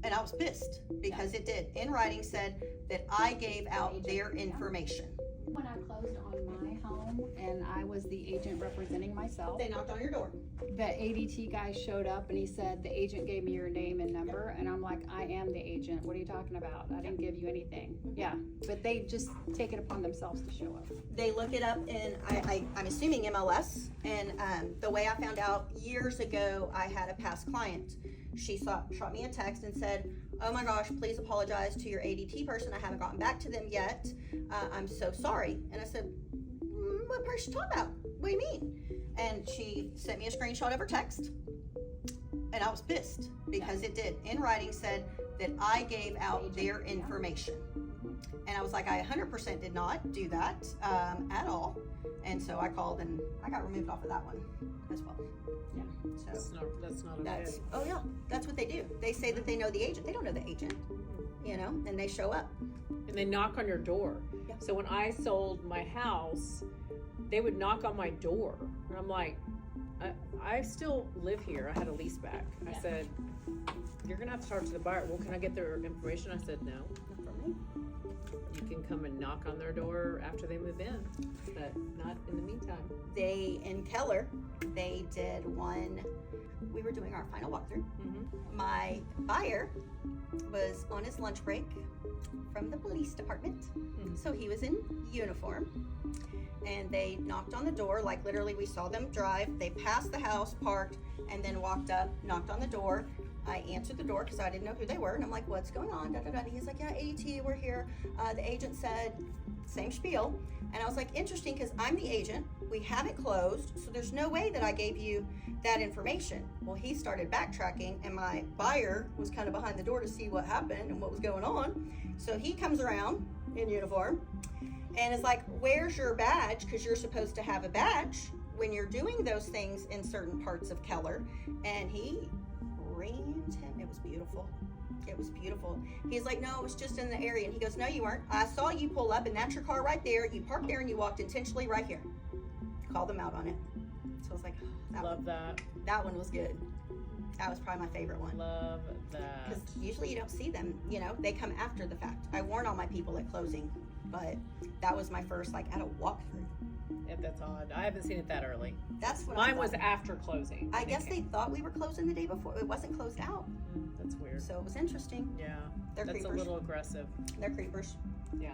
And I was pissed because it did. In writing said that I gave out their information. When I closed on my home and I was the agent representing myself, They knocked on your door. the ADT guy showed up and he said, the agent gave me your name and number. And I'm like, I am the agent. What are you talking about? I didn't give you anything. Yeah, but they just take it upon themselves to show up. They look it up in, I'm assuming MLS. And the way I found out years ago, I had a past client. She shot me a text and said, oh my gosh, please apologize to your ADT person. I haven't gotten back to them yet. I'm so sorry. And I said, what person you talking about? What do you mean? And she sent me a screenshot of her text. And I was pissed because it did. In writing said that I gave out their information. And I was like, I 100% did not do that at all. And so I called and I got removed off of that one as well. Yeah. So That's not okay. oh yeah, that's what they do. They say that they know the agent. They don't know the agent, and they show up. And they knock on your door. Yeah. So when I sold my house, they would knock on my door. And I'm like, I still live here. I had a lease back. I said, you're going to have to talk to the buyer. Well, can I get their information? I said, no, not from me. You can come and knock on their door after they move in, but not in the meantime. They, in Keller, they did one, we were doing our final walkthrough. Mm-hmm. My buyer was on his lunch break from the police department. Mm-hmm. So he was in uniform and they knocked on the door, like literally we saw them drive. They passed the house, parked, and then walked up, knocked on the door. I answered the door because I didn't know who they were. And I'm like, what's going on? Da, da, da. And he's like, yeah, ADT, we're here. The agent said, same spiel. And I was like, interesting, because I'm the agent. We haven't closed, so there's no way that I gave you that information. Well, he started backtracking, and my buyer was kind of behind the door to see what happened and what was going on. So he comes around in uniform and is like, where's your badge? Because you're supposed to have a badge when you're doing those things in certain parts of Keller. And he reamed him. It was beautiful. It was beautiful. He's like, no, it was just in the area. And he goes, no, you weren't. I saw you pull up, and that's your car right there. You parked there, and you walked intentionally right here. Called them out on it. So I was like, oh, Love that. that one was good. That was probably my favorite one. Love that. Because usually you don't see them, they come after the fact. I warn all my people at closing, but that was my first, at a walkthrough. Yeah, that's odd. I haven't seen it that early. That's what Mine I was thought. after closing. I guess they thought we were closing the day before. It wasn't closed out. That's weird. So it was interesting. Yeah. They're That's creepers. a little aggressive. They're creepers. Yeah.